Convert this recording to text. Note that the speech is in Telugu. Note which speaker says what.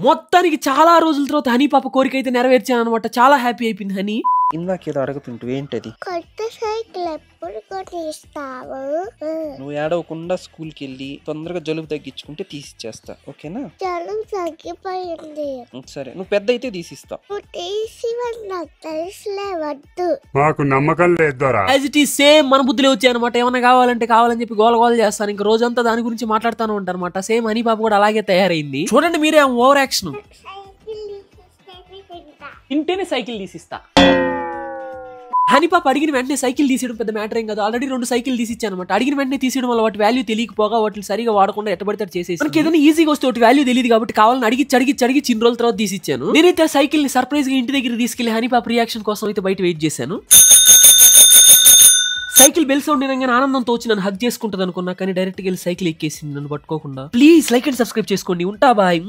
Speaker 1: మొత్తానికి చాలా రోజుల తర్వాత హనీ పాప కోరిక అయితే నెరవేర్చాను అనమాట. చాలా హ్యాపీ అయిపోయింది హనీ.
Speaker 2: ఇందాకేదో అడుగుతుంటూ ఏంటది?
Speaker 3: కొత్త సైకిల్ ఎప్పుడు కొనిస్తావు?
Speaker 2: నువ్వు ఏడవకుండా స్కూల్కి వెళ్ళి తొందరగా జలుబు తగ్గించుకుంటే తీసిచ్చేస్తా, ఓకేనా?
Speaker 3: జలుబు తగ్గిపోయింది.
Speaker 2: సరే, నువ్వు పెద్ద అయితే తీసిస్తా.
Speaker 3: నువ్వు తీసివని నాకు తెలుసులే, వద్దు.
Speaker 4: మాకు నమ్మకం లేదోరా.
Speaker 1: యాజ్ ఇట్ ఈస్ సేమ్ మన బుద్ధులే వచ్చాయి అనమాట. ఏమైనా కావాలంటే కావాలని చెప్పి గోల గోల చేస్తాను. ఇంకా రోజంతా దాని గురించి మాట్లాడుతాను ఉంటాను అనమాట. సేమ్ హనీ పాప కూడా అలాగే తయారైంది. చూడండి మీరే ఓవర్ యాక్షన్. ఇంటేనే సైకిల్ తీసిస్తా. హనీ పాప అడిగిన వెంటనే సైకిల్ తీసేయడం పెద్ద మ్యాటర్ ఏం కదా. ఆల్రెడీ 2 సైకిల్ తీసిచ్చాను అనమాట. అడిగిన వెంటనే తీసేయడం వల్ల వాటి వాల్యూ తెలియకపోగా వాటిని సరిగా వాడకుండా ఎట్టబడితే చేసేసి మనకి ఏదైనా ఈజీగా వస్తే ఒకటి వాల్యూ తెలియదు కాబట్టి కావాలని అడిగి చిన్న రోజుల తర్వాత తీసిచ్చాను. నేనైతే ఆ సైకిల్ ని సర్ప్రైజ్ గా ఇంటి దగ్గర తీసుకెళ్లి హనీ పాప రియాక్షన్ కోసం అయితే బయట వెయిట్ చేశాను. సైకిల్ బెల్ సౌండ్ వినగానే ఆనందంతో వచ్చి నన్ను హగ్ చేసుకుంటది అనుకున్నా, కానీ డైరెక్ట్ గా వెళ్ళి సైకిల్ ఎక్కేసింది నన్ను పట్టుకోకుండా. ప్లీజ్ లైక్ అండ్ సబ్స్క్రైబ్ చేసుకోండి. ఉంటా బాయ్.